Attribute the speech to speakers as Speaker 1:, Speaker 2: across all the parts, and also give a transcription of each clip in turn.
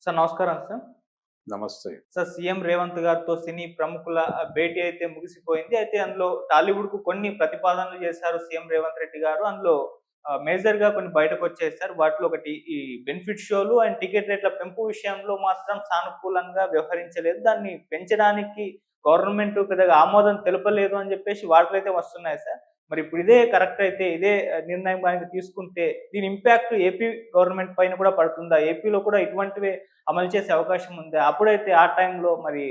Speaker 1: Sir నమస్కారం sir.
Speaker 2: నమస్తే.
Speaker 1: Sir CM Revanth గారితో సినీ ప్రముఖుల భేటీ అయితే ముగిసిపోయింది. అయితే అందులో టాలీవుడ్‌కు కొన్ని ప్రతిపాదనలు చేశారు సీఎం రేవంత్ రెడ్డి గారు. అందులో మేజర్‌గా కొన్ని బయటకొచ్చాయి సార్. వాటిలో ఒకటి ఈ బెనిఫిట్ షోలు అండ్ టికెట్ రేట్ల పెంపు విషయంలో మాత్రం సానుకూలంగా వ్యవహరించలేదు. దాన్ని పెంచడానికి గవర్నమెంట్ పెద్దగా ఆమోదం తెలపలేదు అని చెప్పేసి వార్తలైతే వస్తున్నాయి సార్. మరి ఇప్పుడు ఇదే కరెక్ట్ అయితే ఇదే నిర్ణయం గనుక తీసుకుంటే దీని ఇంపాక్ట్ ఏపీ గవర్నమెంట్ పైన కూడా పడుతుందా? ఏపీలో కూడా ఇటువంటివే అమలు చేసే అవకాశం ఉందా? అప్పుడైతే ఆ టైంలో మరి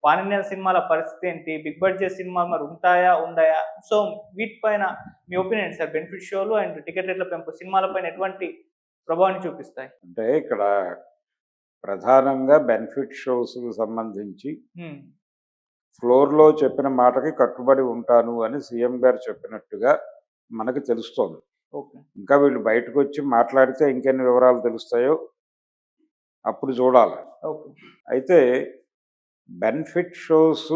Speaker 1: పాన్ ఇండియన్ సినిమాల పరిస్థితి ఏంటి? బిగ్ బడ్జెట్ సినిమాలు మరి ఉంటాయా? ఉండయా? సో వీటిపైన మీ ఒపీనియన్ ఏంటి సార్? బెనిఫిట్ షోలు అండ్ టికెట్ రేట్ల పెంపు సినిమాల పైన ఎటువంటి ప్రభావాన్ని చూపిస్తాయి?
Speaker 2: అంటే ఇక్కడ ప్రధానంగా బెనిఫిట్ షోస్‌కి సంబంధించి
Speaker 1: హ్మ్.
Speaker 2: ఫ్లోర్‌లో చెప్పిన మాటకి కట్టుబడి ఉంటాను అని సీఎం గారు చెప్పినట్టుగా మనకు తెలుస్తోంది.
Speaker 1: ఓకే.
Speaker 2: ఇంకా వీళ్ళు బయటకొచ్చి మాట్లాడితే ఇంకెన్ని వివరాలు తెలుస్తాయో అప్పుడు చూడాలి.
Speaker 1: ఓకే.
Speaker 2: అయితే బెనిఫిట్ షోస్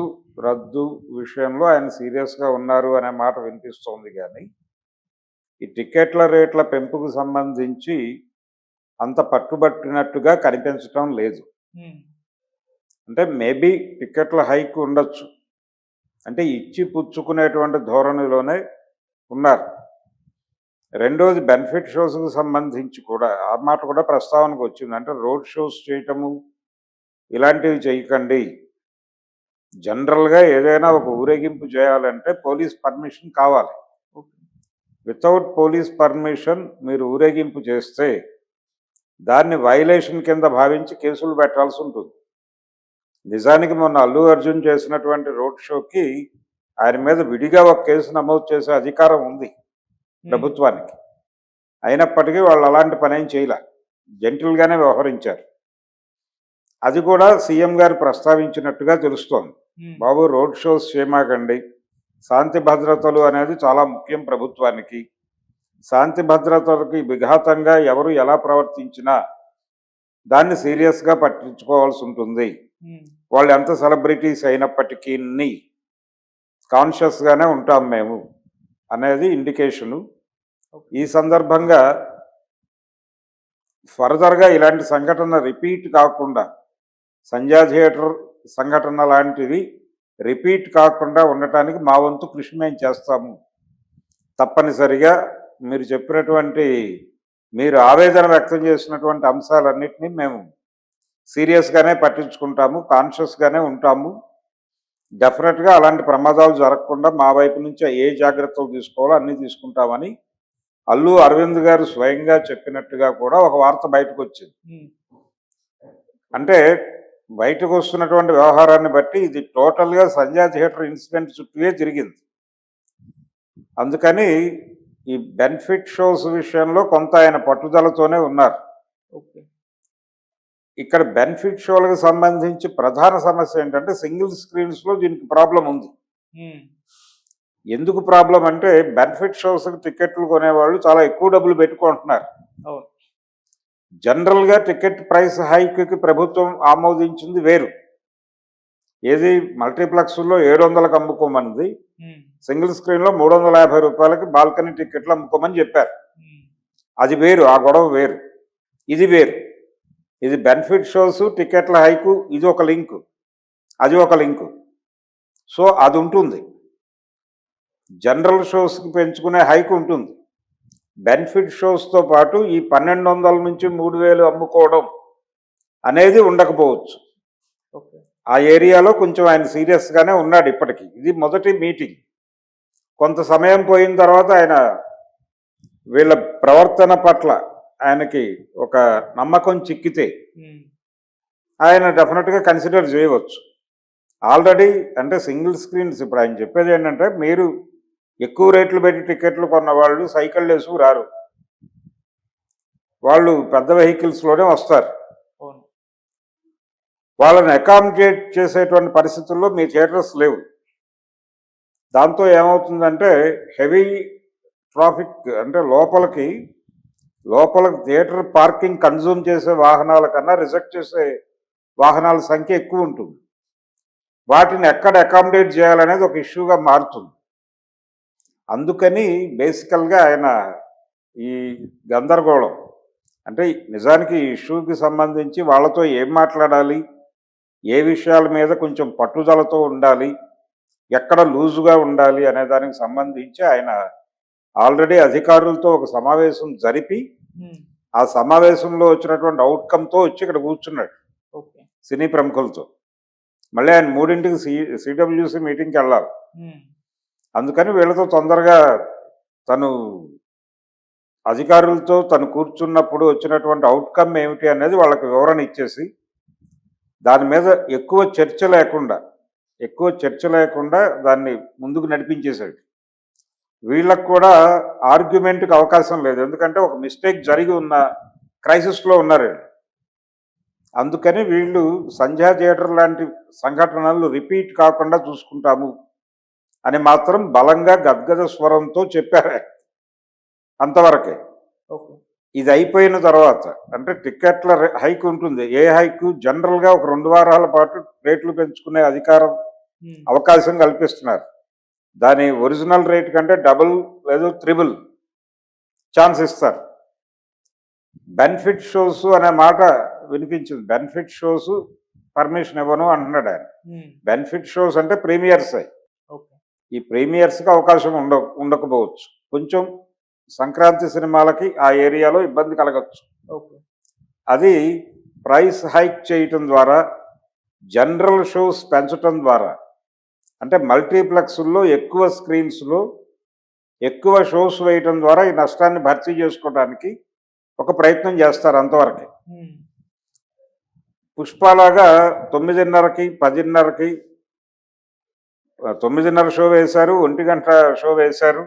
Speaker 2: రద్దు విషయంలో ఆయన సీరియస్‌గా ఉన్నారు అనే మాట వినిపిస్తోంది గానీ, ఈ టికెట్ల రేట్ల పెంపుకు సంబంధించి అంత పట్టుబట్టినట్టుగా కనిపించటం లేదు.
Speaker 1: హ్మ్.
Speaker 2: అంటే మేబీ టికెట్ల హైక్ ఉండొచ్చు. అంటే ఇచ్చి పుచ్చుకునేటువంటి ధోరణిలోనే ఉన్నారు. రెండోది బెనిఫిట్ షోస్‌కి సంబంధించి కూడా ఆ మాట కూడా ప్రస్తావనకు వచ్చింది. అంటే రోడ్ షోస్ చేయటము ఇలాంటివి చేయకండి. జనరల్‌గా ఏదైనా ఒక ఊరేగింపు చేయాలంటే పోలీస్ పర్మిషన్ కావాలి.
Speaker 1: ఓకే.
Speaker 2: వితౌట్ పోలీస్ పర్మిషన్ మీరు ఊరేగింపు చేస్తే దాన్ని వయలేషన్ కింద భావించి కేసులు పెట్టాల్సి ఉంటుంది. నిజానికి మొన్న అల్లు అర్జున్ చేసినటువంటి రోడ్ షోకి ఆయన మీద విడిగా ఒక కేసు నమోదు చేసే అధికారం ఉంది ప్రభుత్వానికి. అయినప్పటికీ వాళ్ళు అలాంటి పనేం చేయలే. జెంటిల్‌గానే వ్యవహరించారు. అది కూడా సీఎం గారు ప్రస్తావించినట్టుగా తెలుస్తోంది.
Speaker 1: హ్మ్.
Speaker 2: బాబు రోడ్ షోస్ చేయమాకండి. శాంతి భద్రతలు అనేది చాలా ముఖ్యం ప్రభుత్వానికి. శాంతి భద్రతలకి విఘాతంగా ఎవరు ఎలా ప్రవర్తించినా దాన్ని సీరియస్‌గా పట్టించుకోవాల్సి ఉంటుంది.
Speaker 1: హ్మ్.
Speaker 2: వాళ్ళు ఎంత సెలబ్రిటీస్ అయినప్పటికీని కాన్షియస్‌గానే ఉంటాం మేము అనేది ఇండికేషను.
Speaker 1: ఓకే.
Speaker 2: ఈ సందర్భంగా ఫర్దర్‌గా ఇలాంటి సంఘటన రిపీట్ కాకుండా సంధ్యా థియేటర్ సంఘటన లాంటివి రిపీట్ కాకుండా ఉండటానికి మా వంతు కృషి మేము చేస్తాము. తప్పనిసరిగా మీరు చెప్పినటువంటి మీరు ఆవేదన వ్యక్తం చేసినటువంటి అంశాలన్నిటినీ మేము సీరియస్‌గానే పట్టించుకుంటాము. కాన్షియస్‌గానే ఉంటాము. డెఫినెట్‌గా అలాంటి ప్రమాదాలు జరగకుండా మా వైపు నుంచి ఏ జాగ్రత్తలు తీసుకోవాలో అన్నీ తీసుకుంటామని అల్లు అరవింద్ గారు స్వయంగా చెప్పినట్టుగా కూడా ఒక వార్త బయటకొచ్చింది.
Speaker 1: హ్మ్.
Speaker 2: అంటే బయటకు వస్తున్నటువంటి వ్యవహారాన్ని బట్టి ఇది టోటల్‌గా సంధ్యా థియేటర్ ఇన్సిడెంట్ చుట్టూయే తిరిగింది. అందుకని ఈ బెనిఫిట్ షోస్ విషయంలో కొంత ఆయన పట్టుదలతోనే ఉన్నారు.
Speaker 1: ఓకే.
Speaker 2: ఇక్కడ బెనిఫిట్ షోలకు సంబంధించి ప్రధాన సమస్య ఏంటంటే సింగిల్ స్క్రీన్స్‌లో దీనికి ప్రాబ్లమ్ ఉంది.
Speaker 1: హ్మ్.
Speaker 2: ఎందుకు ప్రాబ్లమ్ అంటే బెనిఫిట్ షోస్‌కి టికెట్లు కొనేవాళ్ళు చాలా ఎక్కువ డబ్బులు పెట్టుకుంటున్నారు.
Speaker 1: అవును.
Speaker 2: జనరల్‌గా టికెట్ ప్రైస్ హైక్‌కి ప్రభుత్వం ఆమోదించింది వేరు. ఏది మల్టీప్లెక్స్‌లో 700కి అమ్ముకోమన్నది.
Speaker 1: హ్మ్.
Speaker 2: సింగిల్ స్క్రీన్‌లో రూ. 350కి బాల్కనీ టికెట్లు అమ్ముకోమని చెప్పారు.
Speaker 1: హ్మ్.
Speaker 2: అది వేరు. ఆ గొడవ వేరు. ఇది వేరు. ఇది బెనిఫిట్ షోస్, టికెట్ల హైకు ఇది ఒక లింకు. అది ఒక లింకు. సో అది ఉంటుంది. జనరల్ షోస్‌కి పెంచుకునే హైక్ ఉంటుంది. బెనిఫిట్ షోస్‌తో పాటు ఈ 1200 నుంచి 3000 అమ్ముకోవడం అనేది ఉండకపోవచ్చు.
Speaker 1: ఓకే.
Speaker 2: ఆ ఏరియాలో కొంచెం ఆయన సీరియస్‌గానే ఉన్నాడు ఇప్పటికి. ఇది మొదటి మీటింగ్. కొంత సమయం పోయిన తర్వాత ఆయన వీళ్ళ ప్రవర్తన పట్ల ఆయనకి ఒక నమ్మకం చిక్కితే
Speaker 1: హ్మ్.
Speaker 2: ఆయన డెఫినెట్‌గా కన్సిడర్ చేయవచ్చు. ఆల్రెడీ అంటే సింగిల్ స్క్రీన్స్ ఇప్పుడు ఆయన చెప్పేది ఏంటంటే మీరు ఎక్కువ రేట్లు పెట్టి టికెట్లు కొన్న వాళ్ళు సైకిళ్ళు వేసుకు రారు. వాళ్ళు పెద్ద వెహికల్స్‌లోనే వస్తారు.
Speaker 1: అవును.
Speaker 2: వాళ్ళని అకామిడేట్ చేసేటువంటి పరిస్థితుల్లో మీ థియేటర్స్ లేవు. దాంతో ఏమవుతుందంటే హెవీ ట్రాఫిక్ అంటే లోపల థియేటర్ పార్కింగ్ కన్జ్యూమ్ చేసే వాహనాల కన్నా రిజెక్ట్ చేసే వాహనాల సంఖ్య ఎక్కువ ఉంటుంది. వాటిని ఎక్కడ అకామిడేట్ చేయాలనేది ఒక ఇష్యూగా మారుతుంది. అందుకని బేసికల్గా ఆయన ఈ గందరగోళం అంటే నిజానికి ఈ ఇష్యూకి సంబంధించి వాళ్ళతో ఏం మాట్లాడాలి, ఏ విషయాల మీద కొంచెం పట్టుదలతో ఉండాలి, ఎక్కడ లూజుగా ఉండాలి అనే దానికి సంబంధించి ఆయన ఆల్రెడీ అధికారులతో ఒక సమావేశం జరిపి
Speaker 1: ఉమ్,
Speaker 2: ఆ సమావేశంలో వచ్చినటువంటి అవుట్కమ్తో వచ్చి ఇక్కడ కూర్చున్నాడు
Speaker 1: ఓకే.
Speaker 2: సినీ ప్రముఖులతో. మళ్ళీ ఆయన 3ంటికి సిడబ్ల్యూసి మీటింగ్కి వెళ్ళాలి.
Speaker 1: ఉమ్,
Speaker 2: అందుకని వీళ్ళతో తొందరగా తను అధికారులతో తను కూర్చున్నప్పుడు వచ్చినటువంటి అవుట్కమ్ ఏమిటి అనేది వాళ్ళకి వివరణ ఇచ్చేసి దాని మీద ఎక్కువ చర్చ లేకుండా దాన్ని ముందుకు నడిపించేశాడు. వీళ్ళకు కూడా ఆర్గ్యుమెంట్కి అవకాశం లేదు, ఎందుకంటే ఒక మిస్టేక్ జరిగి ఉన్న క్రైసిస్లో ఉన్నారు వీళ్ళు. అందుకని వీళ్ళు సంధ్యా థియేటర్ లాంటి సంఘటనలు రిపీట్ కాకుండా చూసుకుంటాము అని మాత్రం బలంగా గద్గద స్వరంతో చెప్పారు. అంతవరకే.
Speaker 1: ఓకే.
Speaker 2: ఇది అయిపోయిన తర్వాత అంటే టికెట్ల హైక్ ఉంటుంది. ఏ హైక్ జనరల్గా ఒక 2 వారాల పాటు రేట్లు పెంచుకునే అధికారం
Speaker 1: ఉమ్,
Speaker 2: అవకాశం కల్పిస్తున్నారు. దాని ఒరిజినల్ రేట్ కంటే డబుల్ లేదు త్రిబుల్ ఛాన్స్ ఇస్తారు. బెనిఫిట్ షోస్ అనే మాట వినిపించింది. బెనిఫిట్ షోస్ పర్మిషన్ ఇవ్వను అంటున్నాడు ఆయన.
Speaker 1: ఉమ్,
Speaker 2: బెనిఫిట్ షోస్ అంటే ప్రీమియర్స్.
Speaker 1: ఓకే.
Speaker 2: ఈ ప్రీమియర్స్కి అవకాశం ఉండకపోవచ్చు. కొంచెం సంక్రాంతి సినిమాలకి ఆ ఏరియాలో ఇబ్బంది కలగచ్చు.
Speaker 1: ఓకే.
Speaker 2: అది ప్రైస్ హైక్ చేయటం ద్వారా, జనరల్ షోస్ పెంచటం ద్వారా, అంటే మల్టీప్లెక్స్లో ఎక్కువ స్క్రీన్స్లో ఎక్కువ షోస్ వేయటం ద్వారా ఈ నష్టాన్ని భర్తీ చేసుకోవడానికి ఒక ప్రయత్నం చేస్తారు. అంతవరకే.
Speaker 1: ఉమ్,
Speaker 2: పుష్పలాగా 9:30కి 10:30కి 9:30 షో వేశారు, 1 గంట షో వేశారు,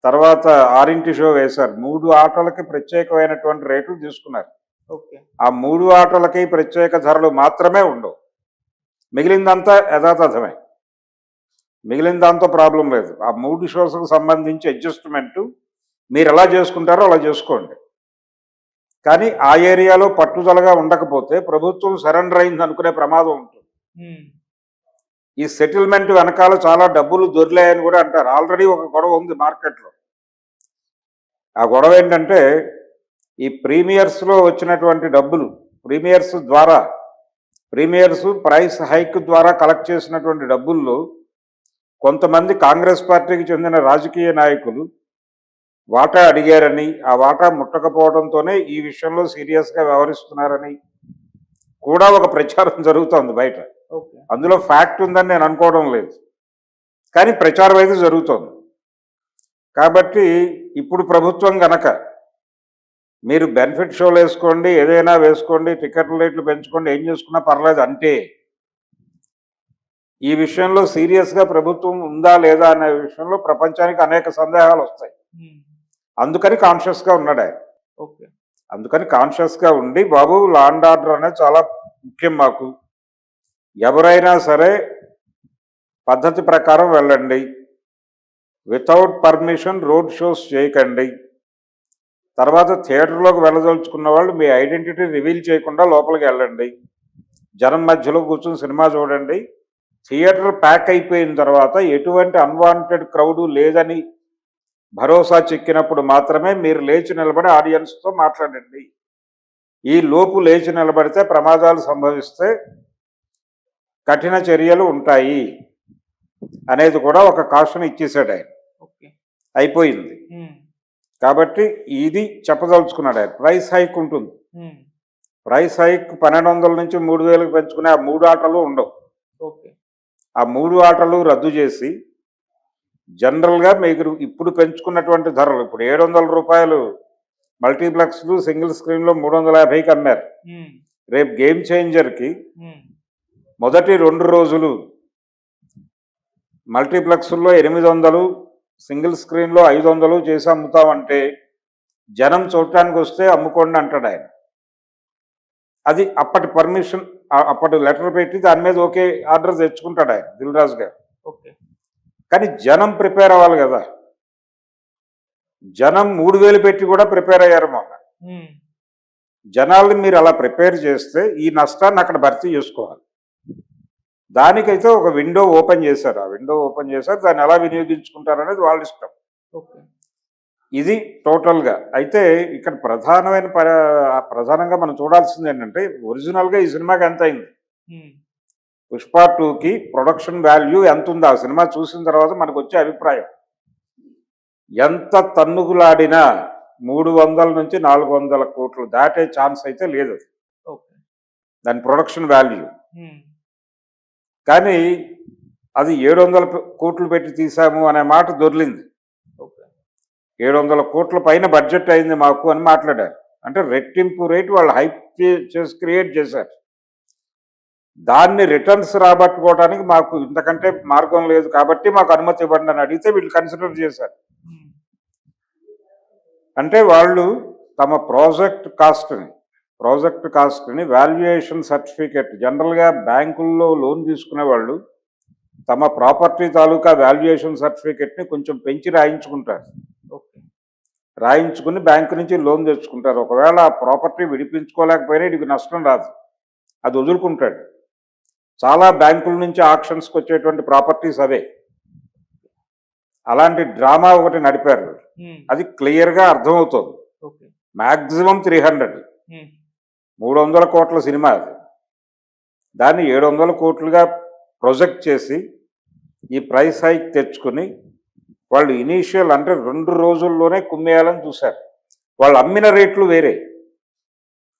Speaker 2: తర్వాత 6 షో వేశారు. 3 ఆటలకి ప్రత్యేకమైనటువంటి రేట్లు తీసుకున్నారు.
Speaker 1: ఓకే.
Speaker 2: ఆ 3 ఆటలకి ప్రత్యేక ధరలు మాత్రమే ఉండవు. మిగిలిందంతా యథాతథమే. మిగిలిన దాంతో ప్రాబ్లం లేదు. ఆ 3 షోస్కి సంబంధించి అడ్జస్ట్మెంటు మీరు ఎలా చేసుకుంటారో అలా చేసుకోండి. కానీ ఆ ఏరియాలో పట్టుదలగా ఉండకపోతే ప్రభుత్వం సరెండర్ అయింది అనుకునే ప్రమాదం ఉంటుంది.
Speaker 1: ఉమ్,
Speaker 2: ఈ సెటిల్మెంట్ వెనకాల చాలా డబ్బులు దొరిలాయని కూడా అంటారు. ఆల్రెడీ ఒక గొడవ ఉంది మార్కెట్లో. ఆ గొడవ ఏంటంటే ఈ ప్రీమియర్స్లో వచ్చినటువంటి డబ్బులు, ప్రీమియర్స్ ప్రైస్ హైక్ ద్వారా కలెక్ట్ చేసినటువంటి డబ్బుల్లో కొంతమంది కాంగ్రెస్ పార్టీకి చెందిన రాజకీయ నాయకులు వాటా అడిగారని, ఆ వాటా ముట్టకపోవడంతోనే ఈ విషయంలో సీరియస్గా వ్యవహరిస్తున్నారని కూడా ఒక ప్రచారం జరుగుతోంది బయట.
Speaker 1: ఓకే.
Speaker 2: అందులో ఫ్యాక్ట్ ఉందని నేను అనుకోవడం లేదు, కానీ ప్రచారం అయితే జరుగుతోంది. కాబట్టి ఇప్పుడు ప్రభుత్వం గనక మీరు బెనిఫిట్ షోలు వేసుకోండి, ఏదైనా వేసుకోండి, టికెట్ల రేట్లు పెంచుకోండి, ఏం చేసుకున్నా పర్లేదు అంటే ఈ విషయంలో సీరియస్గా ప్రభుత్వం ఉందా లేదా అనే విషయంలో ప్రపంచానికి అనేక సందేహాలు వస్తాయి.
Speaker 1: ఉమ్,
Speaker 2: అందుకని కాన్షియస్గా ఉన్నాడు ఆయన.
Speaker 1: ఓకే.
Speaker 2: అందుకని కాన్షియస్గా ఉండి, బాబు లా అండ్ ఆర్డర్ అనేది చాలా ముఖ్యం మాకు, ఎవరైనా సరే పద్ధతి ప్రకారం వెళ్ళండి, వితౌట్ పర్మిషన్ రోడ్ షోస్ చేయకండి, తర్వాత థియేటర్లోకి వెళ్ళదలుచుకున్న వాళ్ళు మీ ఐడెంటిటీ రివీల్ చేయకుండా లోపలికి వెళ్ళండి, జనం మధ్యలో కూర్చొని సినిమా చూడండి, థియేటర్ ప్యాక్ అయిపోయిన తర్వాత ఎటువంటి అన్వాంటెడ్ క్రౌడు లేదని భరోసా చెక్కినప్పుడు మాత్రమే మీరు లేచి నిలబడి ఆడియన్స్తో మాట్లాడండి. ఈ లోపు లేచి నిలబడితే ప్రమాదాలు సంభవిస్తే కఠిన చర్యలు ఉంటాయి అనేది కూడా ఒక కాషన్ ఇచ్చేసాడు ఆయన.
Speaker 1: ఓకే.
Speaker 2: అయిపోయింది.
Speaker 1: ఉమ్,
Speaker 2: కాబట్టి ఇది చెప్పదలుచుకున్నాడు ఆయన. ప్రైస్ హైక్ ఉంటుంది.
Speaker 1: ఉమ్,
Speaker 2: ప్రైస్ హైక్ 1200 నుంచి 3000కి పెంచుకునే ఆ 3 ఆటలు ఉండవు.
Speaker 1: ఓకే.
Speaker 2: ఆ 3 ఆటలు రద్దు చేసి జనరల్గా మీకు ఇప్పుడు పెంచుకున్నటువంటి ధరలు, ఇప్పుడు 700 రూపాయలు మల్టీప్లెక్స్లు సింగిల్ స్క్రీన్లో 350కి అమ్మారు.
Speaker 1: ఉమ్,
Speaker 2: రేపు గేమ్ చేంజర్కి
Speaker 1: ఉమ్,
Speaker 2: మొదటి 2 రోజులు మల్టీప్లెక్స్లో 800, సింగిల్ స్క్రీన్లో 500 చేసి అమ్ముతామంటే జనం చూడటానికి వస్తే అమ్ముకోండి అంటాడు ఆయన. అది అప్పటి పర్మిషన్, అప్పటి లెటర్ పెట్టి దాని మీద ఓకే ఆర్డర్ తెచ్చుకుంటాడు ఆయన, దిల్ రాజు గారు.
Speaker 1: ఓకే.
Speaker 2: కానీ జనం ప్రిపేర్ అవ్వాలి కదా. జనం 3000 పెట్టి కూడా ప్రిపేర్ అయ్యారు మొన్న.
Speaker 1: ఉమ్,
Speaker 2: జనాల్ని మీరు అలా ప్రిపేర్ చేస్తే ఈ నష్టాన్ని అక్కడ భర్తీ చేసుకోవాలి. దానికైతే ఒక విండో ఓపెన్ చేశారు. ఆ విండో ఓపెన్ చేశారు. దాన్ని ఎలా వినియోగించుకుంటారనేది వాళ్ళ ఇష్టం.
Speaker 1: ఓకే.
Speaker 2: ఇది టోటల్గా. అయితే ఇక్కడ ప్రధానంగా మనం చూడాల్సింది ఏంటంటే ఒరిజినల్గా ఈ సినిమాకి ఎంత అయింది,
Speaker 1: ఉమ్,
Speaker 2: పుష్ప 2కి ప్రొడక్షన్ వాల్యూ ఎంత ఉంది ఆ సినిమా చూసిన తర్వాత మనకు వచ్చే అభిప్రాయం. ఎంత తన్నుగులాడినా 300 నుంచి 400 కోట్లు దాటే ఛాన్స్ అయితే లేదు అది,
Speaker 1: ఓకే.
Speaker 2: దాని ప్రొడక్షన్ వాల్యూ.
Speaker 1: ఉమ్,
Speaker 2: కానీ అది 700 కోట్లు పెట్టి తీసాము అనే మాట దొర్లింది.
Speaker 1: ఓకే.
Speaker 2: 700 కోట్ల పైన బడ్జెట్ అయింది మాకు అని మాట్లాడారు. అంటే రెట్టింపు రేటు వాళ్ళు హైప్ చేసి క్రియేట్ చేశారు. దాన్ని రిటర్న్స్ రాబట్టుకోవడానికి మాకు ఇంతకంటే మార్గం లేదు కాబట్టి మాకు అనుమతి ఇవ్వండి అని అడిగితే వీళ్ళు కన్సిడర్ చేశారు.
Speaker 1: ఉమ్,
Speaker 2: అంటే వాళ్ళు తమ ప్రాజెక్ట్ కాస్ట్ని వాల్యుయేషన్ సర్టిఫికెట్, జనరల్గా బ్యాంకుల్లో లోన్ తీసుకునే వాళ్ళు తమ ప్రాపర్టీ తాలూకా వాల్యుయేషన్ సర్టిఫికెట్ని కొంచెం పెంచి రాయించుకుంటారు.
Speaker 1: ఓకే.
Speaker 2: రాయించుకుని బ్యాంకు నుంచి లోన్ తెచ్చుకుంటారు. ఒకవేళ ఆ ప్రాపర్టీ విడిపించుకోలేకపోయినా వీడికి నష్టం రాదు, అది వదులుకుంటాడు. చాలా బ్యాంకుల నుంచి ఆక్షన్స్కి వచ్చేటువంటి ప్రాపర్టీస్ అవే. అలాంటి డ్రామా ఒకటి నడిపారు.
Speaker 1: ఉమ్,
Speaker 2: అది క్లియర్గా అర్థమవుతుంది.
Speaker 1: ఓకే.
Speaker 2: మ్యాక్సిమం 300,
Speaker 1: ఉమ్,
Speaker 2: 300 కోట్ల సినిమా అది. దాన్ని 700 కోట్లుగా ప్రొజెక్ట్ చేసి ఈ ప్రైస్ హైక్ తెచ్చుకుని వాళ్ళు ఇనీషియల్ అంటే 2 రోజుల్లోనే కుమ్మేయాలని చూశారు. వాళ్ళు అమ్మిన రేట్లు వేరే.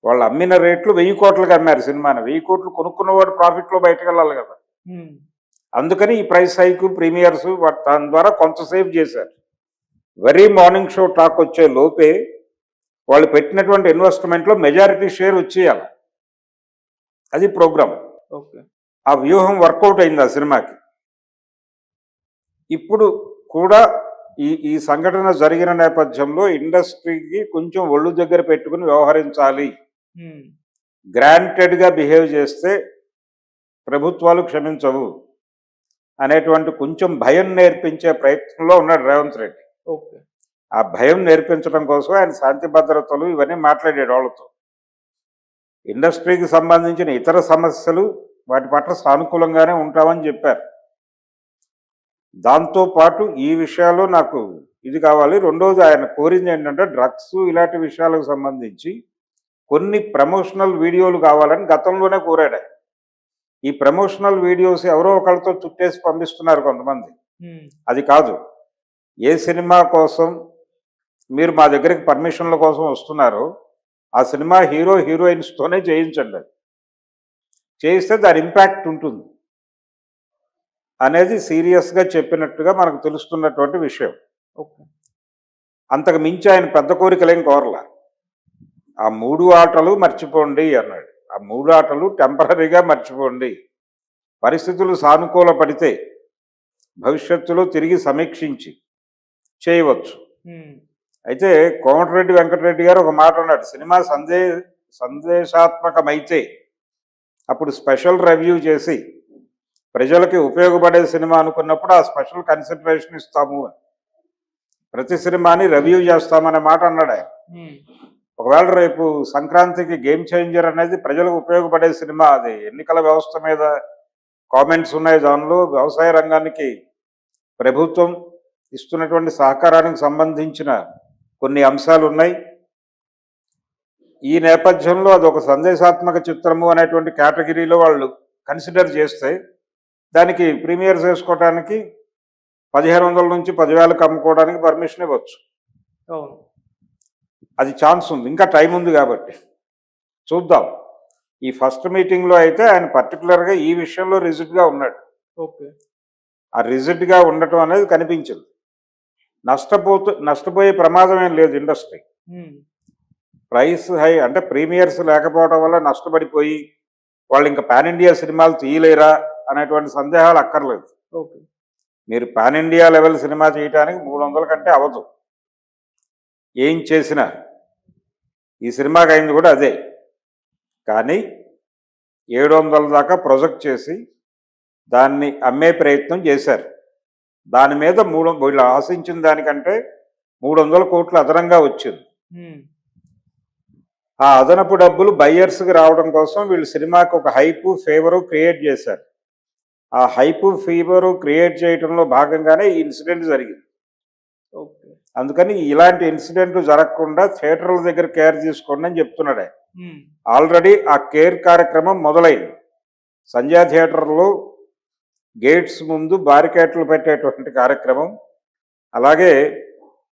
Speaker 2: వాళ్ళు అమ్మిన రేట్లు 1000 కోట్లుగా అమ్మారు సినిమాని. 1000 కోట్లు కొనుక్కున్నవాడు ప్రాఫిట్లో బయటకు వెళ్ళాలి కదా.
Speaker 1: ఉమ్,
Speaker 2: అందుకని ఈ ప్రైస్ హైక్, ప్రీమియర్స్ దాని ద్వారా కొంత సేవ్ చేశారు. వెరీ మార్నింగ్ షో టాక్ వచ్చే లోపే వాళ్ళు పెట్టినటువంటి ఇన్వెస్ట్మెంట్లో మెజారిటీ షేర్ వచ్చేయాలి. అది ప్రోగ్రామ్.
Speaker 1: ఓకే.
Speaker 2: ఆ వ్యూహం వర్కౌట్ అయింది ఆ సినిమాకి. ఇప్పుడు కూడా ఈ సంఘటన జరిగిన నేపథ్యంలో ఇండస్ట్రీకి కొంచెం ఒళ్ళు దగ్గర పెట్టుకుని వ్యవహరించాలి.
Speaker 1: ఉమ్,
Speaker 2: గ్రాంటెడ్గా బిహేవ్ చేస్తే ప్రభుత్వాలు క్షమించవు అనేటువంటి కొంచెం భయం నేర్పించే ప్రయత్నంలో ఉన్నాడు రేవంత్ రెడ్డి.
Speaker 1: ఓకే.
Speaker 2: ఆ భయం నేర్పించడం కోసం ఆయన శాంతి భద్రతలు ఇవన్నీ మాట్లాడాడు వాళ్ళతో. ఇండస్ట్రీకి సంబంధించిన ఇతర సమస్యలు వాటి పట్ల సానుకూలంగానే ఉంటామని చెప్పారు. దాంతోపాటు ఈ విషయాల్లో నాకు ఇది కావాలి. రెండోది ఆయన కోరింది ఏంటంటే డ్రగ్స్ ఇలాంటి విషయాలకు సంబంధించి కొన్ని ప్రమోషనల్ వీడియోలు కావాలని గతంలోనే కోరాడు. ఈ ప్రమోషనల్ వీడియోస్ ఎవరో ఒకళ్ళతో చుట్టేసి పంపిస్తున్నారు కొంతమంది.
Speaker 1: ఉమ్,
Speaker 2: అది కాదు. ఏ సినిమా కోసం మీరు మా దగ్గరికి పర్మిషన్ల కోసం వస్తున్నారో ఆ సినిమా హీరో హీరోయిన్స్తోనే చేయించండి. అది చేయిస్తే దాని ఇంపాక్ట్ ఉంటుంది అనేది సీరియస్గా చెప్పినట్టుగా మనకు తెలుస్తున్నటువంటి విషయం.
Speaker 1: ఓకే.
Speaker 2: అంతకు మించి ఆయన పెద్ద కోరికలేం కోరలా. ఆ 3 ఆటలు మర్చిపోండి అన్నాడు. ఆ 3 ఆటలు టెంపరీగా మర్చిపోండి. పరిస్థితులు సానుకూల పడితే భవిష్యత్తులో తిరిగి సమీక్షించి చేయవచ్చు.
Speaker 1: ఉమ్,
Speaker 2: అయితే కోమటిరెడ్డి వెంకటరెడ్డి గారు ఒక మాట అన్నాడు, సినిమా సందేశాత్మకమైతే అప్పుడు స్పెషల్ రివ్యూ చేసి ప్రజలకి ఉపయోగపడే సినిమా అనుకున్నప్పుడు ఆ స్పెషల్ కన్సిడరేషన్ ఇస్తాము అని, ప్రతి సినిమాని రివ్యూ చేస్తామనే మాట అన్నాడు ఆయన.
Speaker 1: ఉమ్,
Speaker 2: ఒకవేళ రేపు సంక్రాంతికి గేమ్ చేంజర్ అనేది ప్రజలకు ఉపయోగపడే సినిమా, అది ఎన్నికల వ్యవస్థ మీద కామెంట్స్ ఉన్నాయి, దానిలో వ్యవసాయ రంగానికి ప్రభుత్వం ఇస్తున్నటువంటి సహకారానికి సంబంధించిన కొన్ని అంశాలు ఉన్నాయి. ఈ నేపథ్యంలో అది ఒక సందేశాత్మక చిత్రము అనేటువంటి కేటగిరీలో వాళ్ళు కన్సిడర్ చేస్తే దానికి ప్రీమియర్స్ వేసుకోవడానికి 1500 నుంచి 10,000కి అమ్ముకోవడానికి పర్మిషన్ ఇవ్వచ్చు.
Speaker 1: అవును.
Speaker 2: అది ఛాన్స్ ఉంది, ఇంకా టైం ఉంది కాబట్టి చూద్దాం. ఈ ఫస్ట్ మీటింగ్లో అయితే ఆయన పర్టికులర్గా ఈ విషయంలో రిజిడ్గా ఉన్నాడు.
Speaker 1: ఓకే.
Speaker 2: ఆ రిజిడ్గా ఉండటం అనేది కనిపించింది. నష్టపోయే ప్రమాదం ఏం లేదు ఇండస్ట్రీ.
Speaker 1: ఉమ్,
Speaker 2: ప్రైస్ హై అంటే ప్రీమియర్స్ లేకపోవడం వల్ల నష్టపడిపోయి వాళ్ళు ఇంకా పాన్ ఇండియా సినిమాలు తీయలేరా అనేటువంటి సందేహాలు అక్కర్లేదు.
Speaker 1: ఓకే.
Speaker 2: మీరు పాన్ ఇండియా లెవెల్ సినిమా చేయడానికి 300 కంటే అవ్వదు ఏం చేసినా. ఈ సినిమాకి అయింది కూడా అదే. కానీ 700 దాకా ప్రొజెక్ట్ చేసి దాన్ని అమ్మే ప్రయత్నం చేశారు. దాని మీద వీళ్ళు ఆశించిన దానికంటే 300 కోట్లు అదనంగా వచ్చింది.
Speaker 1: ఉమ్,
Speaker 2: ఆ అదనపు డబ్బులు బయ్యర్స్కి రావడం కోసం వీళ్ళు సినిమాకి ఒక హైపు ఫేవరు క్రియేట్ చేశారు. ఆ హైపు ఫీవరు క్రియేట్ చేయడంలో భాగంగానే ఈ ఇన్సిడెంట్ జరిగింది.
Speaker 1: ఓకే.
Speaker 2: అందుకని ఇలాంటి ఇన్సిడెంట్లు జరగకుండా థియేటర్ల దగ్గర కేర్ తీసుకోండి అని చెప్తున్నాడు ఆయన.
Speaker 1: ఉమ్,
Speaker 2: ఆల్రెడీ ఆ కేర్ కార్యక్రమం మొదలైంది. సంధ్యా థియేటర్లో గేట్స్ ముందు బారికేట్లు పెట్టేటువంటి కార్యక్రమం, అలాగే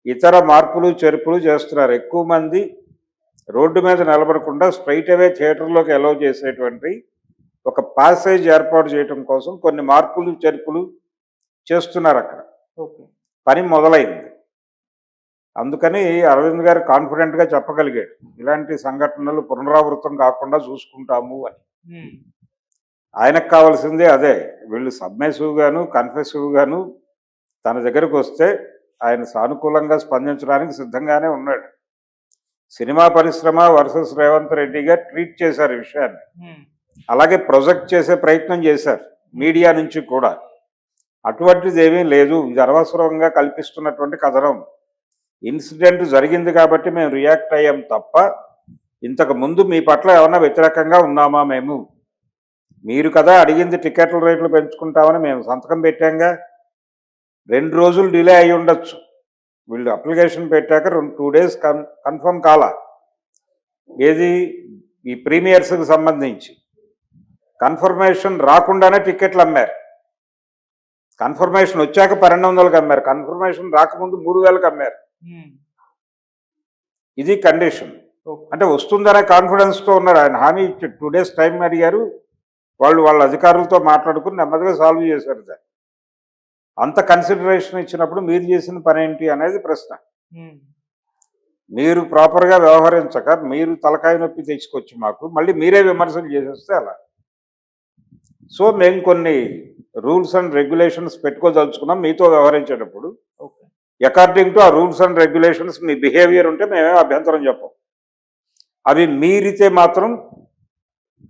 Speaker 2: ఇతర మార్పులు చేర్పులు చేస్తున్నారు. ఎక్కువ మంది రోడ్డు మీద నిలబడకుండా స్ట్రైట్ అవే థియేటర్లోకి అలౌ చేసేటువంటి ఒక ప్యాసేజ్ ఏర్పాటు చేయడం కోసం కొన్ని మార్పులు చేర్పులు చేస్తున్నారు అక్కడ.
Speaker 1: ఓకే.
Speaker 2: పని మొదలైంది. అందుకని అరవింద్ గారు కాన్ఫిడెంట్గా చెప్పగలిగాడు, ఇలాంటి సంఘటనలు పునరావృతం కాకుండా చూసుకుంటాము అని.
Speaker 1: ఉమ్,
Speaker 2: ఆయనకు కావాల్సిందే అదే. వీళ్ళు సబ్మెసివ్ గాను కన్ఫెసివ్ గాను తన దగ్గరకు వస్తే ఆయన సానుకూలంగా స్పందించడానికి సిద్ధంగానే ఉన్నాడు. సినిమా పరిశ్రమ వర్సెస్ రేవంత్ రెడ్డిగా ట్రీట్ చేశారు ఈ విషయాన్ని.
Speaker 1: ఉమ్,
Speaker 2: అలాగే ప్రొజెక్ట్ చేసే ప్రయత్నం చేశారు మీడియా నుంచి కూడా. అటువంటిది ఏమీ లేదు, ఇది అనవసరంగా కల్పిస్తున్నటువంటి కథనం. ఇన్సిడెంట్ జరిగింది కాబట్టి మేము రియాక్ట్ అయ్యాం తప్ప ఇంతకు ముందు మీ పట్ల ఏమన్నా వ్యతిరేకంగా ఉన్నామా మేము? మీరు కదా అడిగింది టికెట్ల రేట్లు పెంచుకుంటామని, మేము సంతకం పెట్టాంగా. 2 రోజులు డిలే అయి ఉండొచ్చు. వీళ్ళు అప్లికేషన్ పెట్టాక 2 days కన్ఫర్మ్ కాలా. ఏది ఈ ప్రీమియర్స్కి సంబంధించి కన్ఫర్మేషన్ రాకుండానే టికెట్లు అమ్మారు. కన్ఫర్మేషన్ వచ్చాక 1200కి అమ్మారు, కన్ఫర్మేషన్ రాకముందు 3000కి అమ్మారు.
Speaker 1: ఉమ్,
Speaker 2: ఇది కండిషన్.
Speaker 1: ఓకే.
Speaker 2: అంటే వస్తుందనే కాన్ఫిడెన్స్తో ఉన్నారు. ఆయన హామీ ఇచ్చి 2 days టైం అడిగారు. వాళ్ళ అధికారులతో మాట్లాడుకుని నెమ్మదిగా సాల్వ్ చేశారు దాన్ని. అంత కన్సిడరేషన్ ఇచ్చినప్పుడు మీరు చేసిన పని ఏంటి అనేది ప్రశ్న.
Speaker 1: ఉమ్,
Speaker 2: మీరు ప్రాపర్గా వ్యవహరించక మీరు తలకాయ నొప్పి తెచ్చుకొచ్చి మాకు మళ్ళీ మీరే విమర్శలు చేసేస్తే అలా. సో మేము కొన్ని రూల్స్ అండ్ రెగ్యులేషన్స్ పెట్టుకోదలుచుకున్నాం మీతో వ్యవహరించేటప్పుడు.
Speaker 1: ఓకే.
Speaker 2: అకార్డింగ్ టు ఆ rules and regulations me behaviour ఉంటే మేమే అభ్యంతరం చెప్పం. అవి మీరితే మాత్రం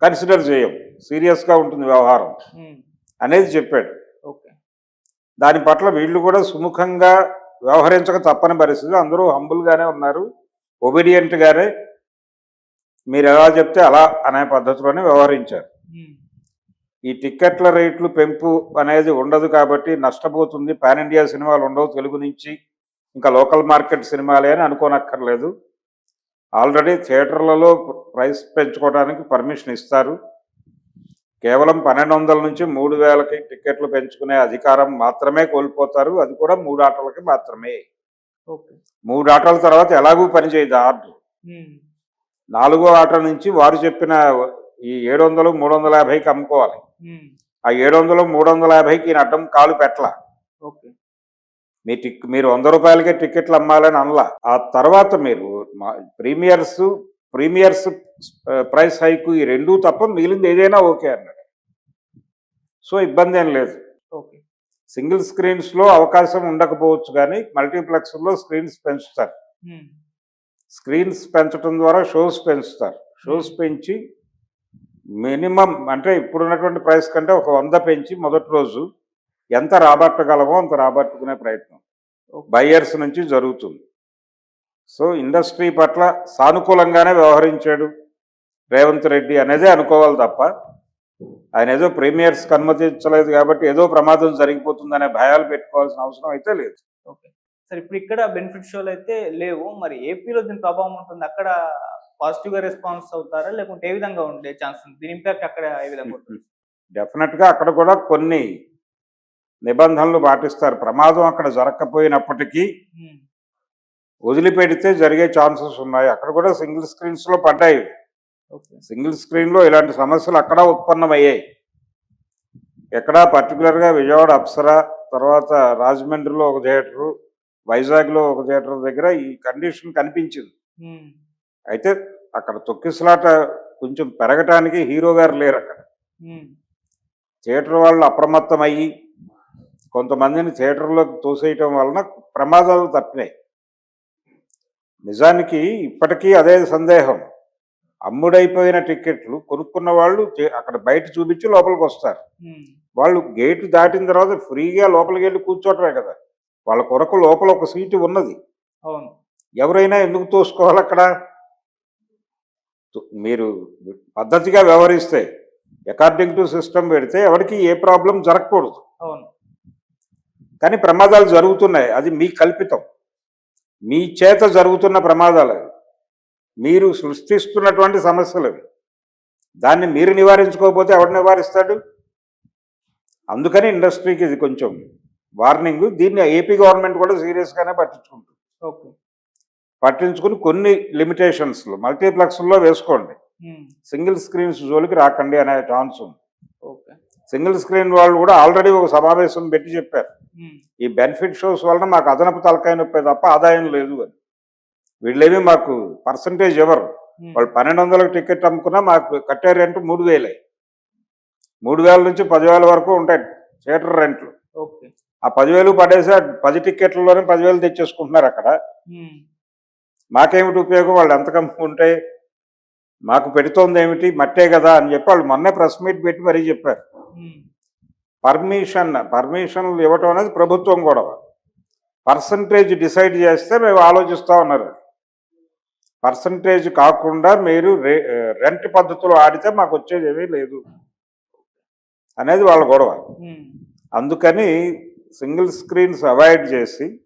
Speaker 2: కన్సిడర్ చేయం, సీరియస్గా ఉంటుంది వ్యవహారం
Speaker 1: ఉమ్,
Speaker 2: అనేది చెప్పాడు.
Speaker 1: ఓకే.
Speaker 2: దాని పట్ల వీళ్ళు కూడా సుముఖంగా వ్యవహరించక తప్పని పరిస్థితి. అందరూ హంబుల్గానే ఉన్నారు, ఒబీడియంట్గానే మీరు ఎలా చెప్తే అలా అనే పద్ధతిలోనే వ్యవహరించారు.
Speaker 1: ఉమ్,
Speaker 2: ఈ టిక్కెట్ల రేట్లు పెంపు అనేది ఉండదు కాబట్టి నష్టపోతుంది, పాన్ ఇండియా సినిమాలు ఉండవు తెలుగు నుంచి, ఇంకా లోకల్ మార్కెట్ సినిమాలే అని అనుకోనక్కర్లేదు. ఆల్రెడీ థియేటర్లలో ప్రైస్ పెంచుకోవడానికి పర్మిషన్ ఇస్తారు. కేవలం 1200 నుంచి 3000కి టిక్కెట్లు పెంచుకునే అధికారం మాత్రమే కోల్పోతారు, అది కూడా 3 ఆటలకి మాత్రమే.
Speaker 1: ఓకే.
Speaker 2: 3 ఆటల తర్వాత ఎలాగూ పనిచేయదు ఆర్డర్.
Speaker 1: ఉమ్,
Speaker 2: 4వ ఆట నుంచి వారు చెప్పిన ఈ 700 350కి అమ్ముకోవాలి.
Speaker 1: ఉమ్,
Speaker 2: ఆ 700 350కి ఈయన అడ్డం కాలు పెట్టలా.
Speaker 1: ఓకే.
Speaker 2: మీరు 100 రూపాయలకే టికెట్లు అమ్మాలని అనలా. ఆ తర్వాత మీరు ప్రీమియర్స్ ప్రైస్ హైక్ ఈ 2 తప్ప మిగిలింది ఏదైనా ఓకే అన్నాడు. సో ఇబ్బంది ఏం లేదు.
Speaker 1: ఓకే.
Speaker 2: సింగిల్ స్క్రీన్స్లో అవకాశం ఉండకపోవచ్చు కానీ మల్టీప్లెక్స్లో స్క్రీన్స్ పెంచుతారు.
Speaker 1: ఉమ్,
Speaker 2: స్క్రీన్స్ పెంచడం ద్వారా షోస్ పెంచుతారు. షోస్ పెంచి మినిమం అంటే ఇప్పుడున్నటువంటి ప్రైస్ కంటే ఒక 100 పెంచి మొదటి రోజు ఎంత రాబట్టగలమో అంత రాబట్టుకునే ప్రయత్నం బయ్యర్స్ నుంచి జరుగుతుంది. సో ఇండస్ట్రీ పట్ల సానుకూలంగానే వ్యవహరించాడు రేవంత్ రెడ్డి అనేదే అనుకోవాలి తప్ప ఆయన ఏదో ప్రీమియర్స్కి అనుమతించలేదు కాబట్టి ఏదో ప్రమాదం జరిగిపోతుందనే భయాలు పెట్టుకోవాల్సిన అవసరం అయితే లేదు.
Speaker 1: ఓకే. సరే, ఇప్పుడు ఇక్కడ బెనిఫిట్ షోలు అయితే లేవు, మరి ఏపీలో దీని ప్రభావం ఉంటుంది. అక్కడ పాజిటివ్ గా రెస్పాన్స్ అవుతారా, లేకుంటే ఏ విధంగా ఉండే ఛాన్స్ ఉంది? దీని ఇంపాక్ట్ అక్కడ ఏ విధంగా ఉంటుంది?
Speaker 2: డెఫినెట్గా అక్కడ కూడా కొన్ని నిబంధనలు పాటిస్తారు. ప్రమాదం అక్కడ జరగకపోయినప్పటికీ
Speaker 1: ఉమ్,
Speaker 2: వదిలిపెడితే జరిగే ఛాన్సెస్ ఉన్నాయి. అక్కడ కూడా సింగిల్ స్క్రీన్స్లో పడ్డాయి.
Speaker 1: ఓకే.
Speaker 2: సింగిల్ స్క్రీన్లో ఇలాంటి సమస్యలు అక్కడ ఉత్పన్నమయ్యాయి. ఎక్కడా పర్టికులర్గా విజయవాడ అప్సరా, తర్వాత రాజమండ్రిలో ఒక థియేటరు, వైజాగ్లో ఒక థియేటర్ దగ్గర ఈ కండిషన్ కనిపించింది.
Speaker 1: ఉమ్,
Speaker 2: అయితే అక్కడ తొక్కిసలాట కొంచెం పెరగటానికి హీరో గారు లేరు అక్కడ.
Speaker 1: ఉమ్,
Speaker 2: థియేటర్ వాళ్ళు అప్రమత్తం అయ్యి కొంతమందిని థియేటర్లోకి తోసేయటం వలన ప్రమాదాలు తప్పినాయి. నిజానికి ఇప్పటికీ అదే సందేహం. అమ్ముడైపోయిన టికెట్లు కొనుక్కున్న వాళ్ళు అక్కడ బయట చూపించి లోపలికి వస్తారు.
Speaker 1: ఉమ్,
Speaker 2: వాళ్ళు గేటు దాటిన తర్వాత ఫ్రీగా లోపలికి వెళ్ళి కూర్చోటమే కదా, వాళ్ళ కొరకు లోపల ఒక సీటు ఉన్నది.
Speaker 1: అవును.
Speaker 2: ఎవరైనా ఎందుకు తోసుకోవాలి అక్కడ? మీరు పద్ధతిగా వ్యవహరిస్తే అకార్డింగ్ టు సిస్టమ్ పెడితే ఎవరికి ఏ ప్రాబ్లం జరగకూడదు.
Speaker 1: అవును.
Speaker 2: కానీ ప్రమాదాలు జరుగుతున్నాయి, అది మీ కల్పితం. మీ చేత జరుగుతున్న ప్రమాదాలు అవి. మీరు సృష్టిస్తున్నటువంటి సమస్యలు అవి. దాన్ని మీరు నివారించుకోకపోతే ఎవడు నివారిస్తాడు? అందుకని ఇండస్ట్రీకి ఇది కొంచెం వార్నింగ్. దీన్ని ఏపీ గవర్నమెంట్ కూడా సీరియస్గానే పట్టించుకుంటుంది.
Speaker 1: ఓకే.
Speaker 2: పట్టించుకుని కొన్ని లిమిటేషన్స్లో మల్టీప్లెక్స్లో వేసుకోండి, సింగిల్ స్క్రీన్స్ జోలికి రాకండి అనే ఛాన్స్ ఉంది.
Speaker 1: ఓకే.
Speaker 2: సింగిల్ స్క్రీన్ వాళ్ళు కూడా ఆల్రెడీ ఒక సమావేశం పెట్టి చెప్పారు, ఈ బెనిఫిట్ షోస్ వలన మాకు అదనపు తలకాయ నొప్పి తప్ప ఆదాయం లేదు అని. వీళ్ళేమి మాకు పర్సంటేజ్ ఎవరు? వాళ్ళు 1200 టికెట్ అమ్ముకున్నా మాకు కట్టే రెంట్ 3000. 3000 నుంచి 10,000 వరకు ఉంటాయి థియేటర్ రెంట్లు.
Speaker 1: ఓకే.
Speaker 2: ఆ 10,000 పడేసి 10 టికెట్లలోనే 10,000 తెచ్చేసుకుంటున్నారు అక్కడ. మాకేమిటి ఉపయోగం? వాళ్ళు ఎంత కమ్ముకుంటే మాకు పెడుతోంది ఏమిటి, మట్టే కదా అని చెప్పి వాళ్ళు మొన్నే ప్రెస్ మీట్ పెట్టి మరీ చెప్పారు. పర్మిషన్లు ఇవ్వటం అనేది ప్రభుత్వం గొడవ. పర్సంటేజ్ డిసైడ్ చేస్తే మేము ఆలోచిస్తా ఉన్నారు. పర్సంటేజ్ కాకుండా మీరు రెంట్ పద్ధతిలో ఆడితే మాకు వచ్చేది ఏమీ లేదు అనేది వాళ్ళ గొడవ. అందుకని సింగిల్ స్క్రీన్స్ అవాయిడ్ చేసి